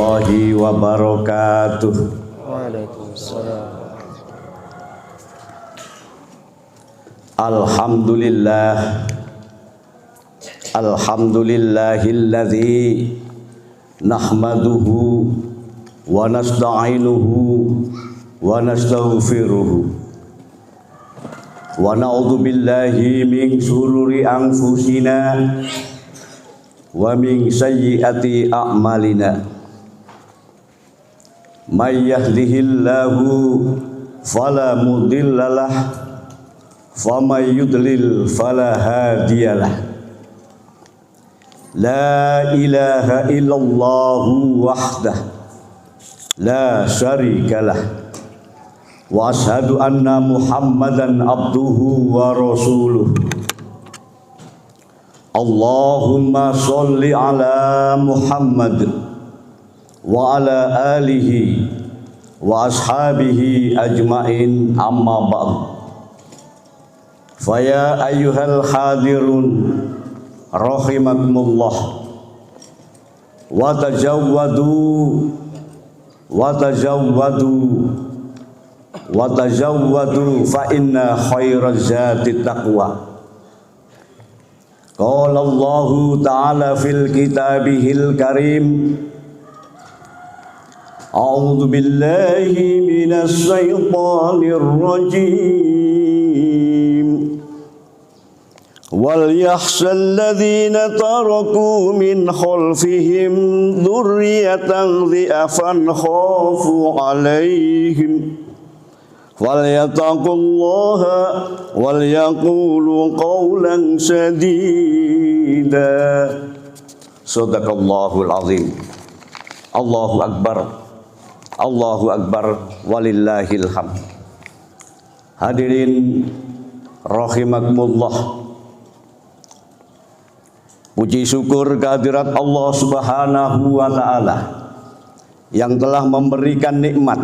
warahmatullahi wabarakatuh. Waalaikumsalam. Alhamdulillah, alhamdulillahilladzi nahmaduhu wa nasta'inuhu wa nastaghfiruhu wa na'udzu billahi min shururi anfusina wa min sayyiati a'malina. May yahdihillahu fala mudhillalah wa may yudlil fala hadiyalah. La ilaha illallah wahdah la syarikalah wa ashhadu anna Muhammadan abduhu wa rasuluh. Allahumma sholli ala Muhammad wa ala alihi wa ashabihi ajmain, amma ba'd. Faya ayyuhal hadirun rahimakumullah, wa tajawwadu fa inna khairaz zati taqwa. Qala Allahu ta'ala fil kitabihil karim, a'udzu billahi minas syaitonir rajim. Wal yakhshal ladzina taraku min khalfihim dzurriyyatan dhi'afan khafu 'alaihim falyattaqullaha wal yaqulu qawlan sadida. Shadaqallahul azim. Allahu akbar, Allahu akbar, walillahil hamd. Hadirin rahimakumullah, puji syukur kehadirat Allah Subhanahu wa ta'ala yang telah memberikan nikmat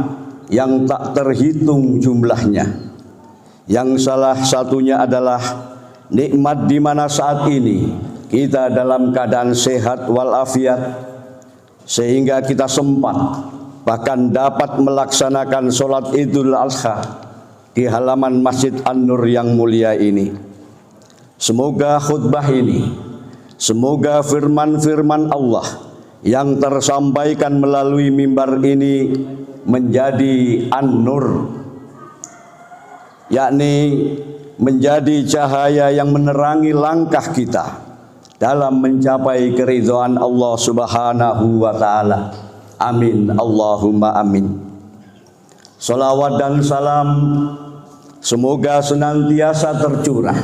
yang tak terhitung jumlahnya, yang salah satunya adalah nikmat di mana saat ini kita dalam keadaan sehat walafiat, sehingga kita sempat bahkan dapat melaksanakan sholat Idul Adha di halaman Masjid An-Nur yang mulia ini. Semoga khutbah ini, semoga firman-firman Allah yang tersampaikan melalui mimbar ini menjadi An-Nur, yakni menjadi cahaya yang menerangi langkah kita dalam mencapai keridhaan Allah Subhanahu wa ta'ala. Amin, Allahumma amin. Salawat dan salam semoga senantiasa tercurah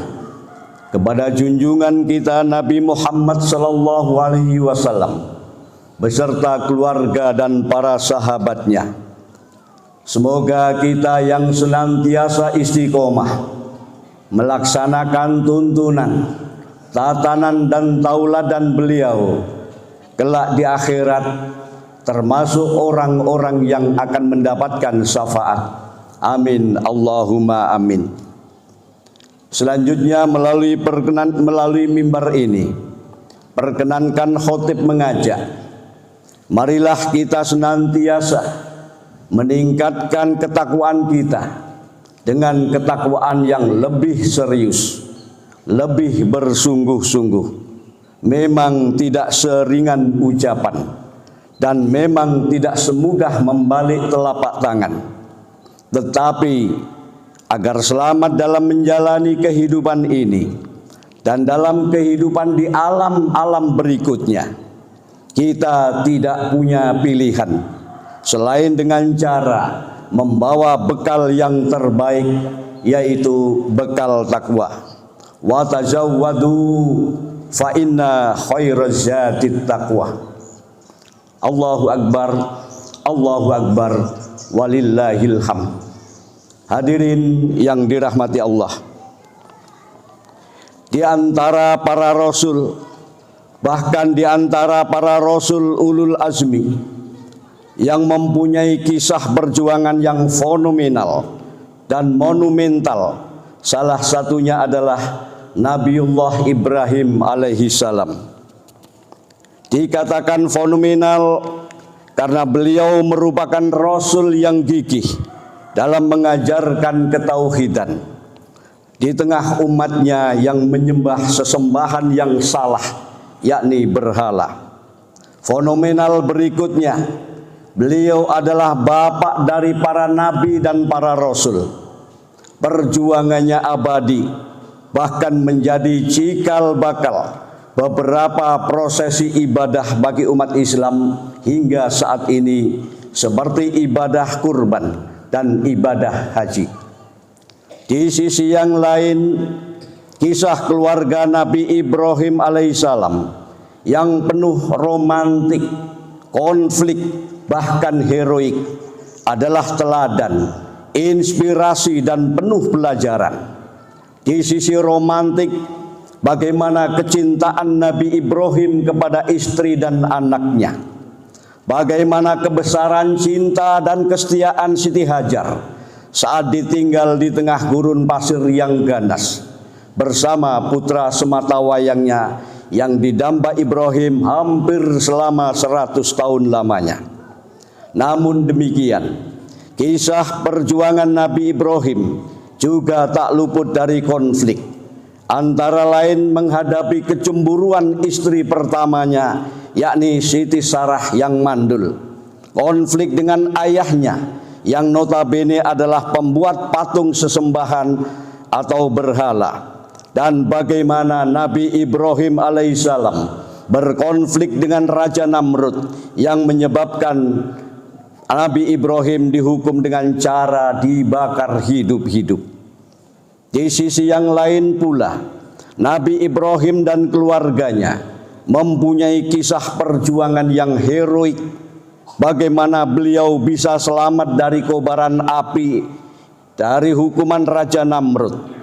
kepada junjungan kita Nabi Muhammad sallallahu alaihi wasallam beserta keluarga dan para sahabatnya. Semoga kita yang senantiasa istiqomah melaksanakan tuntunan, tatanan dan tauladan beliau kelak di akhirat termasuk orang-orang yang akan mendapatkan syafaat. Amin, Allahumma amin. Selanjutnya melalui mimbar ini, perkenankan khotib mengajak, marilah kita senantiasa meningkatkan ketakwaan kita dengan ketakwaan yang lebih serius, lebih bersungguh-sungguh. Memang tidak seringan ucapan dan memang tidak semudah membalik telapak tangan, tetapi agar selamat dalam menjalani kehidupan ini dan dalam kehidupan di alam-alam berikutnya, kita tidak punya pilihan selain dengan cara membawa bekal yang terbaik, yaitu bekal takwa. Wa tajawwadu fa inna khairaz zati taqwa. Allahu akbar, Allahu akbar, walillahil hamd. Hadirin yang dirahmati Allah, di antara para rasul, bahkan di antara para rasul ulul azmi yang mempunyai kisah perjuangan yang fenomenal dan monumental, salah satunya adalah Nabiullah Ibrahim alaihi salam. Dikatakan fenomenal karena beliau merupakan Rasul yang gigih dalam mengajarkan ketauhidan di tengah umatnya yang menyembah sesembahan yang salah, yakni berhala. Fenomenal berikutnya, beliau adalah bapak dari para nabi dan para rasul. Perjuangannya abadi, bahkan menjadi cikal bakal beberapa prosesi ibadah bagi umat Islam hingga saat ini, seperti ibadah kurban dan ibadah haji. Di sisi yang lain, kisah keluarga Nabi Ibrahim alaihissalam yang penuh romantik, konflik, bahkan heroik adalah teladan, inspirasi dan penuh pelajaran. Di sisi romantik, bagaimana kecintaan Nabi Ibrahim kepada istri dan anaknya, bagaimana kebesaran cinta dan kesetiaan Siti Hajar saat ditinggal di tengah gurun pasir yang ganas bersama putra sematawayangnya yang didamba Ibrahim hampir selama 100 tahun lamanya. Namun demikian, kisah perjuangan Nabi Ibrahim juga tak luput dari konflik, antara lain menghadapi kecemburuan istri pertamanya, yakni Siti Sarah yang mandul, konflik dengan ayahnya yang notabene adalah pembuat patung sesembahan atau berhala, dan bagaimana Nabi Ibrahim alaihissalam berkonflik dengan Raja Namrud yang menyebabkan Nabi Ibrahim dihukum dengan cara dibakar hidup-hidup. Di sisi yang lain pula, Nabi Ibrahim dan keluarganya mempunyai kisah perjuangan yang heroik. Bagaimana beliau bisa selamat dari kobaran api, dari hukuman Raja Namrud.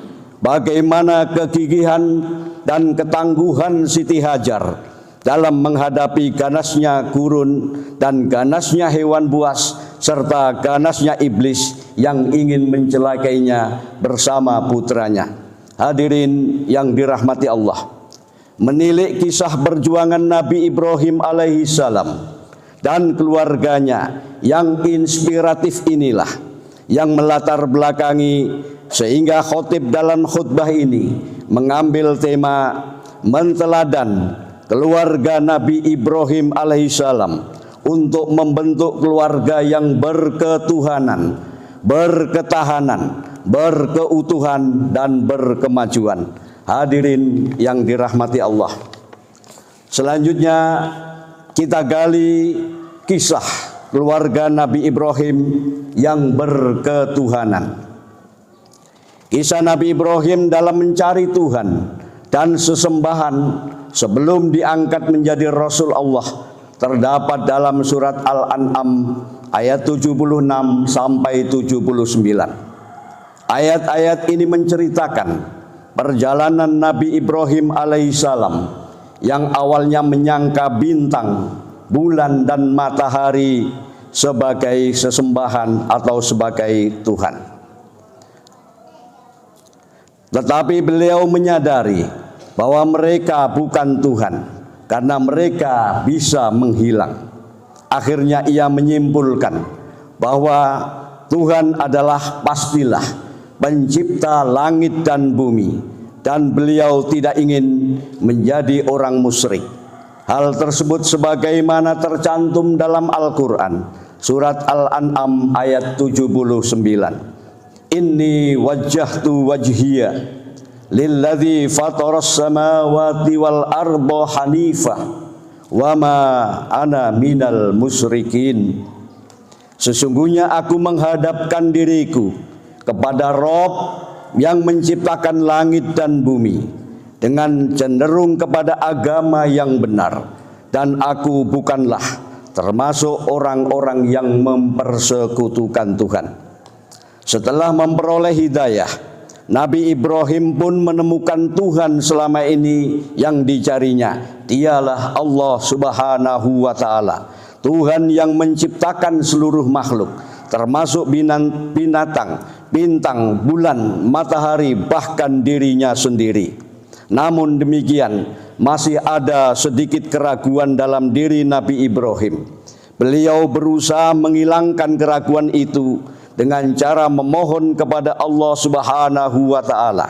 Bagaimana kegigihan dan ketangguhan Siti Hajar dalam menghadapi ganasnya gurun dan ganasnya hewan buas serta ganasnya iblis yang ingin mencelakainya bersama putranya. Hadirin yang dirahmati Allah, menilik kisah perjuangan Nabi Ibrahim alaihissalam dan keluarganya yang inspiratif inilah yang melatar belakangi sehingga khotib dalam khutbah ini mengambil tema menteladan keluarga Nabi Ibrahim alaihissalam untuk membentuk keluarga yang berketuhanan, berketahanan, berkeutuhan dan berkemajuan. Hadirin yang dirahmati Allah, selanjutnya kita gali kisah keluarga Nabi Ibrahim yang berketuhanan. Kisah Nabi Ibrahim dalam mencari Tuhan dan sesembahan sebelum diangkat menjadi Rasul Allah terdapat dalam surat Al-An'am ayat 76 sampai 79. Ayat-ayat ini menceritakan perjalanan Nabi Ibrahim alaihissalam yang awalnya menyangka bintang, bulan dan matahari sebagai sesembahan atau sebagai Tuhan. Tetapi beliau menyadari bahwa mereka bukan Tuhan karena mereka bisa menghilang. Akhirnya ia menyimpulkan bahwa Tuhan adalah pastilah pencipta langit dan bumi, dan beliau tidak ingin menjadi orang musyrik. Hal tersebut sebagaimana tercantum dalam Al-Quran surat Al-An'am ayat 79. Inni wajjahtu wajhiya lilladzi fataras samawati wal arda hanifah wa ma ana minal musyrikin. Sesungguhnya aku menghadapkan diriku kepada Rob yang menciptakan langit dan bumi dengan cenderung kepada agama yang benar, dan aku bukanlah termasuk orang-orang yang mempersekutukan Tuhan. Setelah memperoleh hidayah, Nabi Ibrahim pun menemukan Tuhan selama ini yang dicarinya. Dialah Allah Subhanahu wa Ta'ala, Tuhan yang menciptakan seluruh makhluk, termasuk binatang, bintang, bulan, matahari, bahkan dirinya sendiri. Namun demikian, masih ada sedikit keraguan dalam diri Nabi Ibrahim. beliau berusaha menghilangkan keraguan itu dengan cara memohon kepada Allah Subhanahu wa Ta'ala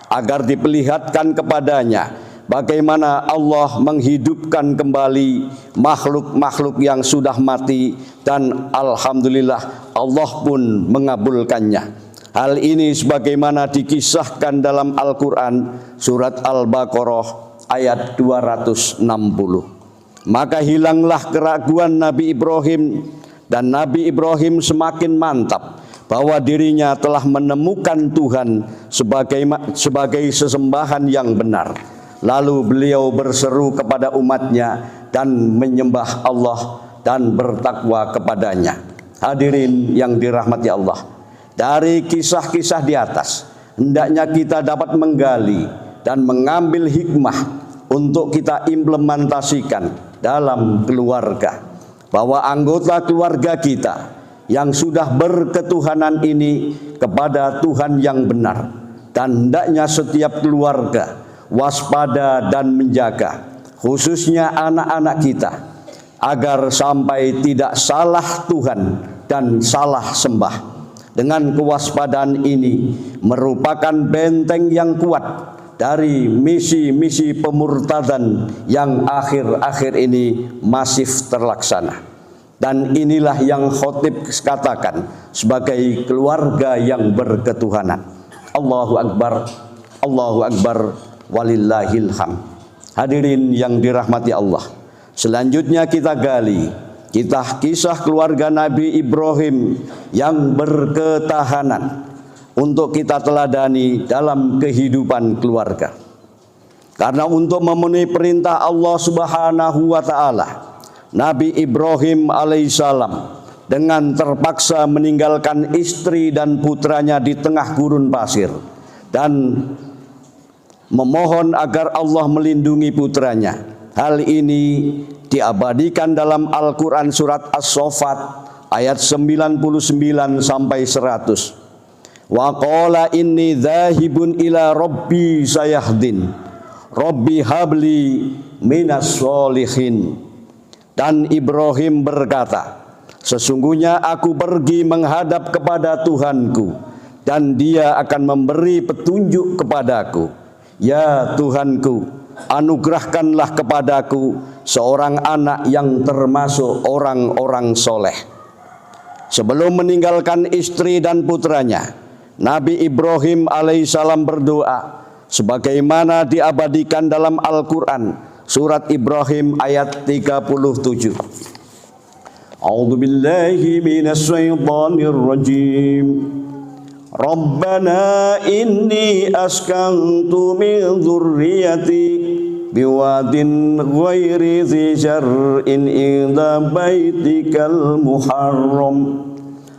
agar diperlihatkan kepadanya bagaimana Allah menghidupkan kembali makhluk-makhluk yang sudah mati, dan alhamdulillah Allah pun mengabulkannya. Hal ini sebagaimana dikisahkan dalam Al-Quran surat Al-Baqarah ayat 260. Maka hilanglah keraguan Nabi Ibrahim, dan Nabi Ibrahim semakin mantap bahwa dirinya telah menemukan Tuhan sebagai sesembahan yang benar. Lalu beliau berseru kepada umatnya dan menyembah Allah dan bertakwa kepadanya. Hadirin yang dirahmati Allah, dari kisah-kisah di atas hendaknya kita dapat menggali dan mengambil hikmah untuk kita implementasikan dalam keluarga, bahwa anggota keluarga kita yang sudah berketuhanan ini kepada Tuhan yang benar, dan hendaknya setiap keluarga waspada dan menjaga, khususnya anak-anak kita, agar sampai tidak salah Tuhan dan salah sembah. Dengan kewaspadaan ini merupakan benteng yang kuat dari misi-misi pemurtadan yang akhir-akhir ini masif terlaksana. Dan inilah yang khotib katakan sebagai keluarga yang berketuhanan. Allahu Akbar, Allahu Akbar, walillahil hamd. Hadirin yang dirahmati Allah, selanjutnya kita gali kisah keluarga Nabi Ibrahim yang berketahanan untuk kita teladani dalam kehidupan keluarga. Karena untuk memenuhi perintah Allah Subhanahu wa Ta'ala, Nabi Ibrahim alaihissalam dengan terpaksa meninggalkan istri dan putranya di tengah gurun pasir dan memohon agar Allah melindungi putranya. Hal ini diabadikan dalam Al-Quran surat As-Saffat ayat 99 sampai 100. Wa qala inni dzahibun ila rabbi sayahdin rabbi habli minas sholihin. Dan Ibrahim berkata, sesungguhnya aku pergi menghadap kepada Tuhanku, dan Dia akan memberi petunjuk kepadaku. Ya Tuhanku, anugerahkanlah kepadaku seorang anak yang termasuk orang-orang soleh. Sebelum meninggalkan istri dan putranya, Nabi Ibrahim alaihissalam berdoa sebagaimana diabadikan dalam Al-Quran surat Ibrahim ayat 37. A'udzu billahi minasy syaithanir rajim. Rabbana inni askantu min dzurriyyati biwadin ghairi dzi syar'in inda baitikal muharram.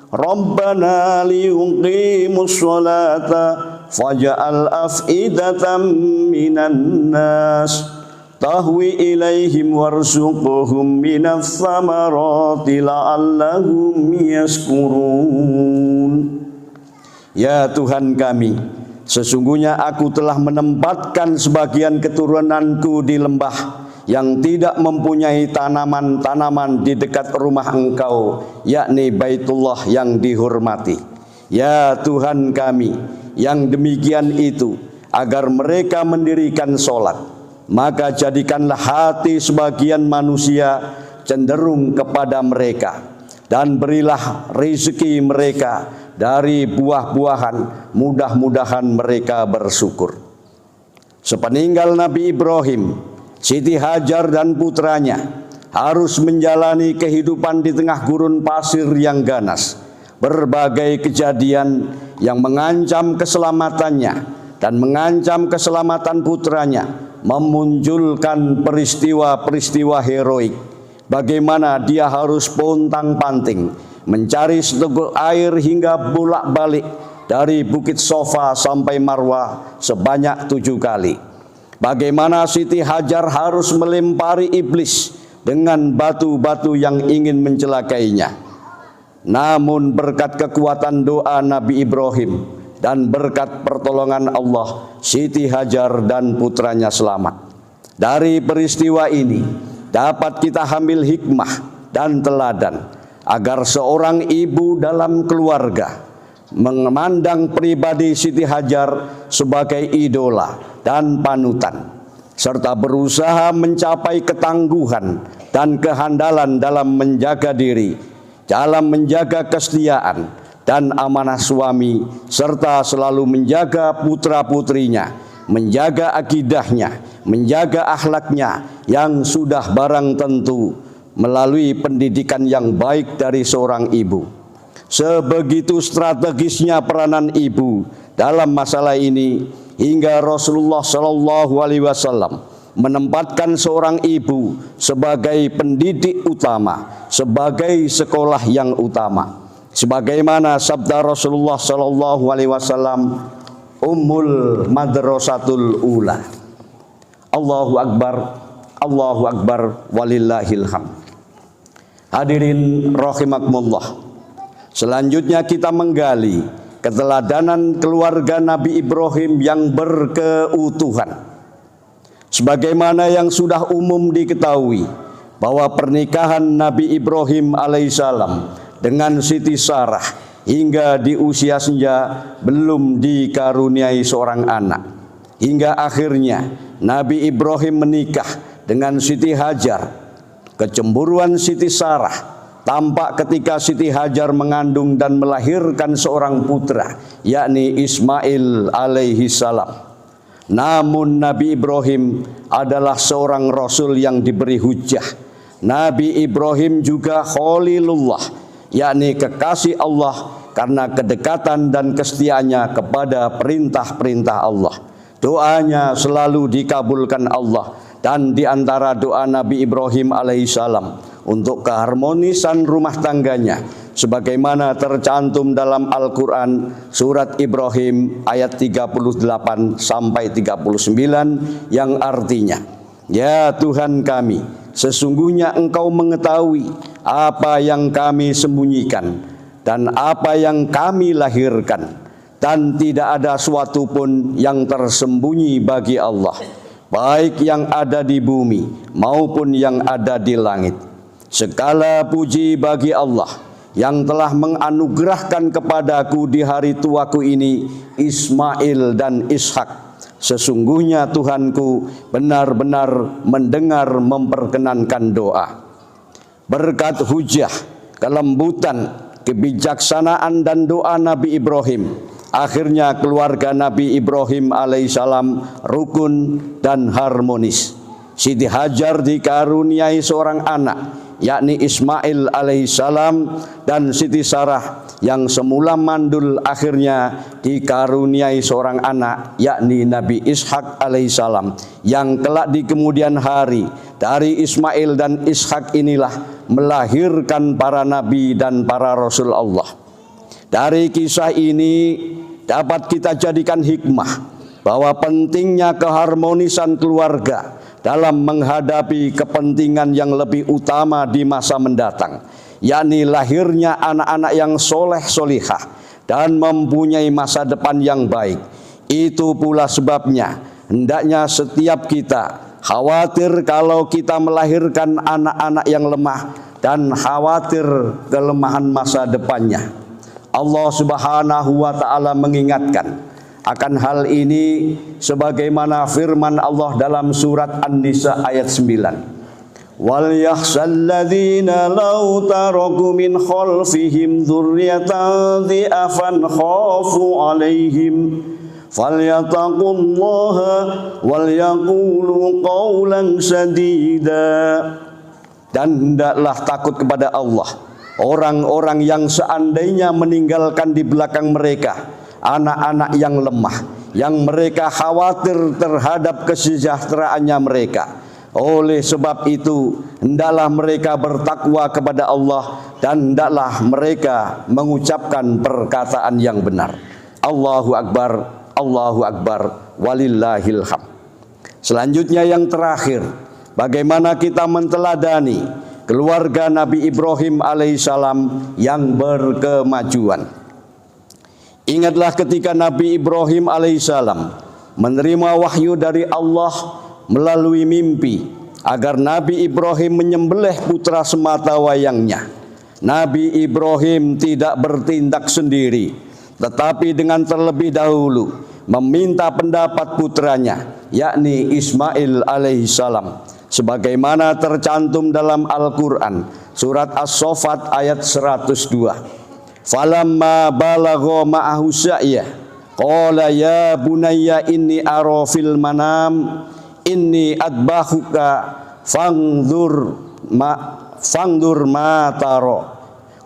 Rabbana liyuqimus sholata faj'al af'idatan minan nas tahwi ilaihim warzuqhum minas samarati la'allahum yashkurun. Ya Tuhan kami, sesungguhnya aku telah menempatkan sebagian keturunanku di lembah yang tidak mempunyai tanaman-tanaman di dekat rumah Engkau, yakni Baitullah yang dihormati. Ya Tuhan kami, yang demikian itu agar mereka mendirikan sholat, maka jadikanlah hati sebagian manusia cenderung kepada mereka, dan berilah rezeki mereka dari buah-buahan, mudah-mudahan mereka bersyukur. Sepeninggal Nabi Ibrahim, Siti Hajar dan putranya harus menjalani kehidupan di tengah gurun pasir yang ganas. Berbagai kejadian yang mengancam keselamatannya dan mengancam keselamatan putranya memunculkan peristiwa-peristiwa heroik. Bagaimana dia harus pontang-panting mencari seteguk air hingga bolak-balik dari Bukit Sofa sampai Marwah sebanyak 7 kali. Bagaimana Siti Hajar harus melempari iblis dengan batu-batu yang ingin mencelakainya. Namun berkat kekuatan doa Nabi Ibrahim dan berkat pertolongan Allah, Siti Hajar dan putranya selamat. Dari peristiwa ini dapat kita ambil hikmah dan teladan, agar seorang ibu dalam keluarga memandang pribadi Siti Hajar sebagai idola dan panutan, serta berusaha mencapai ketangguhan dan kehandalan dalam menjaga diri, dalam menjaga kesetiaan dan amanah suami, serta selalu menjaga putra-putrinya, menjaga akidahnya, menjaga akhlaknya yang sudah barang tentu melalui pendidikan yang baik dari seorang ibu. Sebegitu strategisnya peranan ibu dalam masalah ini, hingga Rasulullah Shallallahu Alaihi Wasallam menempatkan seorang ibu sebagai pendidik utama, sebagai sekolah yang utama. Sebagaimana sabda Rasulullah Shallallahu Alaihi Wasallam, Ummul Madrasatul Ula. Allahu Akbar, walillahil hamd. Hadirin rahimakumullah. Selanjutnya kita menggali keteladanan keluarga Nabi Ibrahim yang berkeutuhan. Sebagaimana yang sudah umum diketahui bahwa pernikahan Nabi Ibrahim alaihissalam dengan Siti Sarah hingga di usia senja belum dikaruniai seorang anak. Hingga akhirnya Nabi Ibrahim menikah dengan Siti Hajar. Kecemburuan Siti Sarah tampak ketika Siti Hajar mengandung dan melahirkan seorang putra, yakni Ismail alaihi salam. Namun Nabi Ibrahim adalah seorang Rasul yang diberi hujjah. Nabi Ibrahim juga Khalilullah, yakni kekasih Allah karena kedekatan dan kesetiaannya kepada perintah-perintah Allah. Doanya selalu dikabulkan Allah, dan di antara doa Nabi Ibrahim alaihissalam untuk keharmonisan rumah tangganya, sebagaimana tercantum dalam Al-Quran surat Ibrahim ayat 38 sampai 39, yang artinya, ya Tuhan kami, sesungguhnya Engkau mengetahui apa yang kami sembunyikan dan apa yang kami lahirkan, dan tidak ada suatu pun yang tersembunyi bagi Allah, baik yang ada di bumi maupun yang ada di langit. Segala puji bagi Allah yang telah menganugerahkan kepadaku di hari tuaku ini Ismail dan Ishak. Sesungguhnya Tuhanku benar-benar mendengar memperkenankan doa. Berkat hujah, kelembutan, kebijaksanaan dan doa Nabi Ibrahim, akhirnya keluarga Nabi Ibrahim alaihissalam rukun dan harmonis. Siti Hajar dikaruniai seorang anak, yakni Ismail alaihissalam, dan Siti Sarah yang semula mandul akhirnya dikaruniai seorang anak, yakni Nabi Ishak alaihissalam, yang kelak di kemudian hari dari Ismail dan Ishak inilah melahirkan para nabi dan para rasul Allah. Dari kisah ini dapat kita jadikan hikmah bahwa pentingnya keharmonisan keluarga dalam menghadapi kepentingan yang lebih utama di masa mendatang, yakni lahirnya anak-anak yang soleh solihah dan mempunyai masa depan yang baik. Itu pula sebabnya hendaknya setiap kita khawatir kalau kita melahirkan anak-anak yang lemah dan khawatir kelemahan masa depannya. Allah Subhanahu wa Ta'ala mengingatkan akan hal ini sebagaimana firman Allah dalam surat An-Nisa ayat 9. Wal yakhshalladzina law taraku min khalfihim dzurriyyatan dhi'afan khafu 'alaihim falyattaqullaha wal yaqulu qawlan sadida. Dan hendaklah takut kepada Allah orang-orang yang seandainya meninggalkan di belakang mereka anak-anak yang lemah, yang mereka khawatir terhadap kesejahteraannya mereka. Oleh sebab itu hendaklah mereka bertakwa kepada Allah dan hendaklah mereka mengucapkan perkataan yang benar. Allahu Akbar, walillahil hamd. Selanjutnya yang terakhir, bagaimana kita menteladani keluarga Nabi Ibrahim alaihissalam yang berkemajuan. Ingatlah ketika Nabi Ibrahim alaihissalam menerima wahyu dari Allah melalui mimpi, agar Nabi Ibrahim menyembelih putra sematawayangnya. Nabi Ibrahim tidak bertindak sendiri, tetapi dengan terlebih dahulu meminta pendapat putranya, yakni Ismail alaihissalam, sebagaimana tercantum dalam Al-Quran surat As-Saffat ayat 102. Falamma balagha ma'ahu sa'ya qala ya bunayya inni ara fil manam inni adbahuka fangdur ma taro.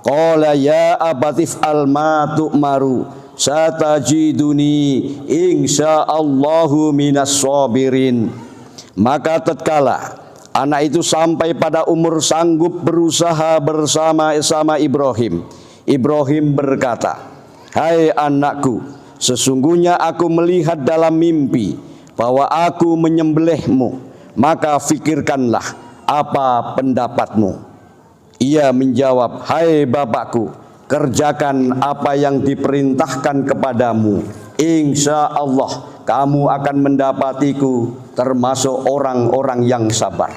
Qala ya abatif al ma tu'maru satajiduni insyaallahu minas sabirin. Maka tatkala anak itu sampai pada umur sanggup berusaha bersama-sama Ibrahim, Ibrahim berkata, "Hai anakku, sesungguhnya aku melihat dalam mimpi bahwa aku menyembelihmu, maka fikirkanlah apa pendapatmu." Ia menjawab, "Hai bapakku, kerjakan apa yang diperintahkan kepadamu. Insya Allah kamu akan mendapatiku termasuk orang-orang yang sabar."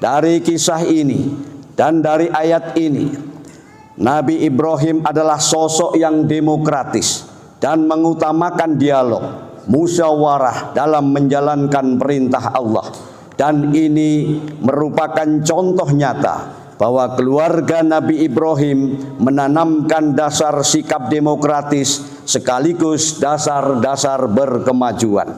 Dari kisah ini dan dari ayat ini, Nabi Ibrahim adalah sosok yang demokratis dan mengutamakan dialog, musyawarah dalam menjalankan perintah Allah. Dan ini merupakan contoh nyata bahwa keluarga Nabi Ibrahim menanamkan dasar sikap demokratis sekaligus dasar-dasar berkemajuan.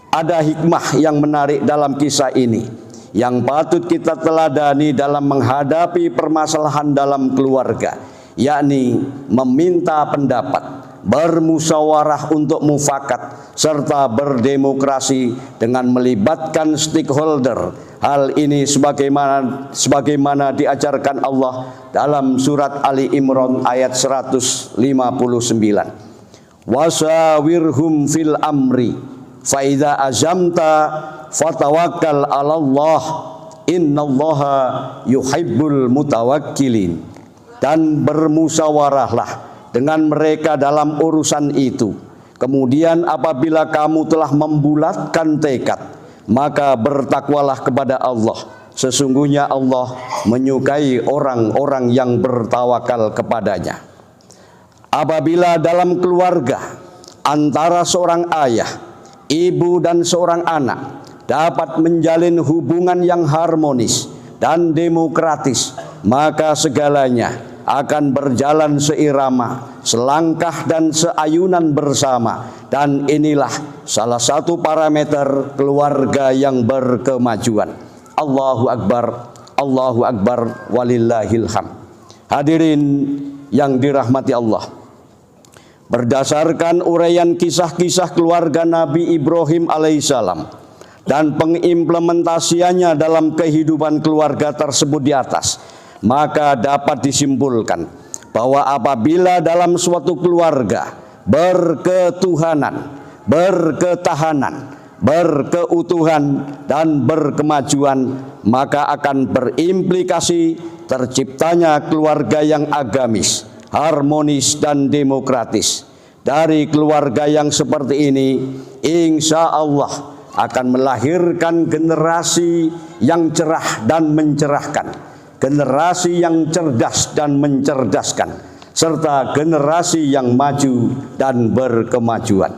Ada hikmah yang menarik dalam kisah ini yang patut kita teladani dalam menghadapi permasalahan dalam keluarga, yakni meminta pendapat, bermusyawarah untuk mufakat, serta berdemokrasi dengan melibatkan stakeholder. Hal ini sebagaimana diajarkan Allah dalam surat Ali Imran ayat 159. Wasawirhum fil amri fa idza azamta fatawakkal 'alallah innallaha yuhibbul mutawakkilin. Dan bermusyawarahlah dengan mereka dalam urusan itu. Kemudian apabila kamu telah membulatkan tekad, maka bertakwalah kepada Allah. Sesungguhnya Allah menyukai orang-orang yang bertawakal kepadanya. Apabila dalam keluarga antara seorang ayah, ibu dan seorang anak dapat menjalin hubungan yang harmonis dan demokratis, maka segalanya akan berjalan seirama, selangkah dan seayunan bersama. Dan inilah salah satu parameter keluarga yang berkemajuan. Allahu Akbar, walillahil hamd. Hadirin yang dirahmati Allah, berdasarkan uraian kisah-kisah keluarga Nabi Ibrahim alaihissalam dan pengimplementasiannya dalam kehidupan keluarga tersebut di atas, maka dapat disimpulkan bahwa apabila dalam suatu keluarga berketuhanan, berketahanan, berkeutuhan dan berkemajuan, maka akan berimplikasi terciptanya keluarga yang agamis, harmonis dan demokratis. Dari keluarga yang seperti ini, insya Allah akan melahirkan generasi yang cerah dan mencerahkan, generasi yang cerdas dan mencerdaskan, serta generasi yang maju dan berkemajuan.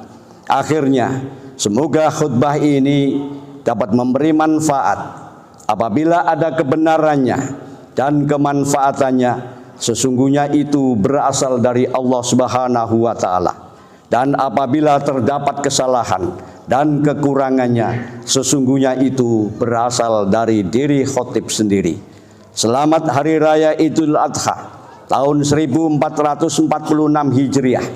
Akhirnya, semoga khutbah ini dapat memberi manfaat. Apabila ada kebenarannya dan kemanfaatannya, sesungguhnya itu berasal dari Allah Subhanahu wa Ta'ala. Dan apabila terdapat kesalahan dan kekurangannya, sesungguhnya itu berasal dari diri khotib sendiri. Selamat Hari Raya Idul Adha tahun 1446 Hijriah.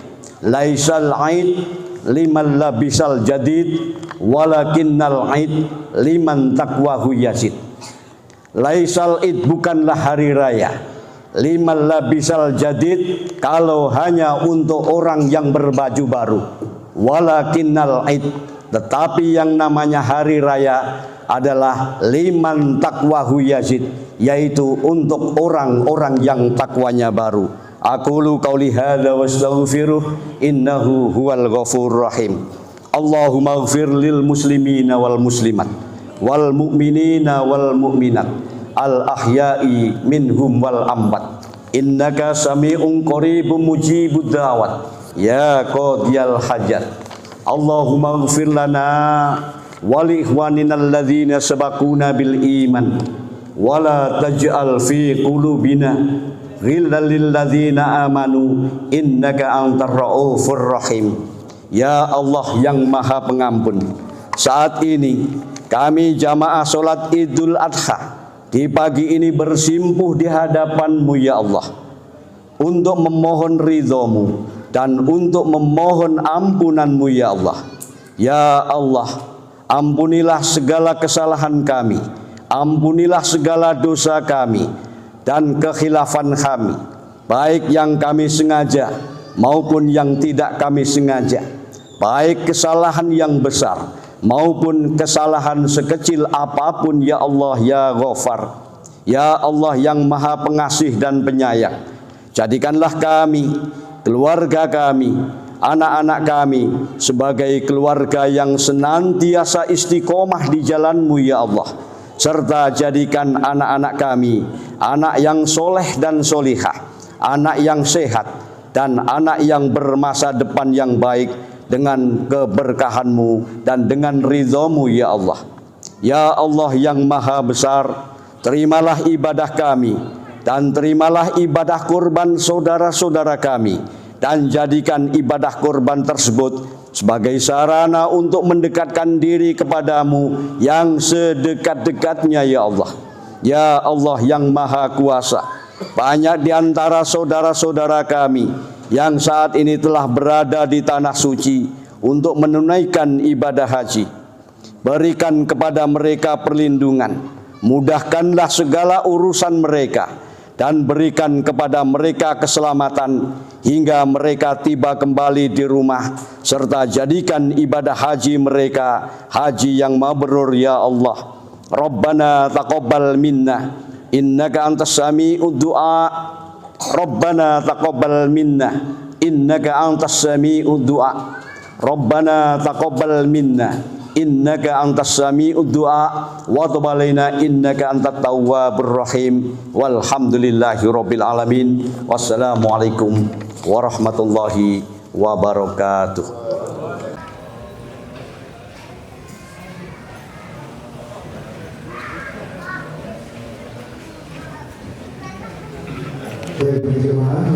Laisal aid liman labisal jadid walakinnal aid liman taqwahu yazid. Laisal id bukanlah hari raya liman labisal jadid, kalau hanya untuk orang yang berbaju baru. Walakinnal aid, tetapi yang namanya hari raya adalah liman taqwahu yazid, yaitu untuk orang-orang yang takwanya baru. Aqulu qauli hadza wastaghfiruh innahu huwal ghafurur rahim. Allahumma ighfir lil muslimina wal muslimat wal mu'minina wal mu'minat al ahya'i minhum wal amwat innaka sami'un qaribun mujibud da'wat ya qadiyal hajat. Allahumma ighfir lana wa li ikhwanina alladhina sabaquna bil iman wa la taj'al fi qulubina ghillan lil ladzina amanu innaka antar raufur rahim. Ya Allah yang Maha Pengampun, saat ini kami jamaah sholat Idul Adha di pagi ini bersimpuh di hadapan-Mu ya Allah untuk memohon ridho-Mu dan untuk memohon ampunan-Mu ya Allah. Ya Allah, ampunilah segala kesalahan kami, ampunilah segala dosa kami dan kekhilafan kami, baik yang kami sengaja maupun yang tidak kami sengaja, baik kesalahan yang besar maupun kesalahan sekecil apapun ya Allah ya Ghafar. Ya Allah yang Maha Pengasih dan Penyayang, jadikanlah kami, keluarga kami, anak-anak kami sebagai keluarga yang senantiasa istiqomah di jalan-Mu ya Allah, serta jadikan anak-anak kami anak yang soleh dan solihah, anak yang sehat dan anak yang bermasa depan yang baik dengan keberkahan-Mu dan dengan ridho-Mu ya Allah. Ya Allah yang Maha Besar, terimalah ibadah kami dan terimalah ibadah kurban saudara-saudara kami, dan jadikan ibadah kurban tersebut sebagai sarana untuk mendekatkan diri kepadamu yang sedekat-dekatnya ya Allah. Ya Allah yang Maha Kuasa, banyak di antara saudara-saudara kami yang saat ini telah berada di tanah suci untuk menunaikan ibadah haji. Berikan kepada mereka perlindungan, mudahkanlah segala urusan mereka, dan berikan kepada mereka keselamatan hingga mereka tiba kembali di rumah, serta jadikan ibadah haji mereka haji yang mabrur ya Allah. Rabbana taqabbal minna innaka antas sami'ud du'a. Rabbana taqabbal minna innaka antas sami'ud du'a. Rabbana taqabbal minna innaka antas sami'ud du'a wa tub alaina innaka antat tawwabur rahim. Walhamdulillahi rabbil alamin. Wassalamualaikum warahmatullahi wabarakatuh. Berjemaah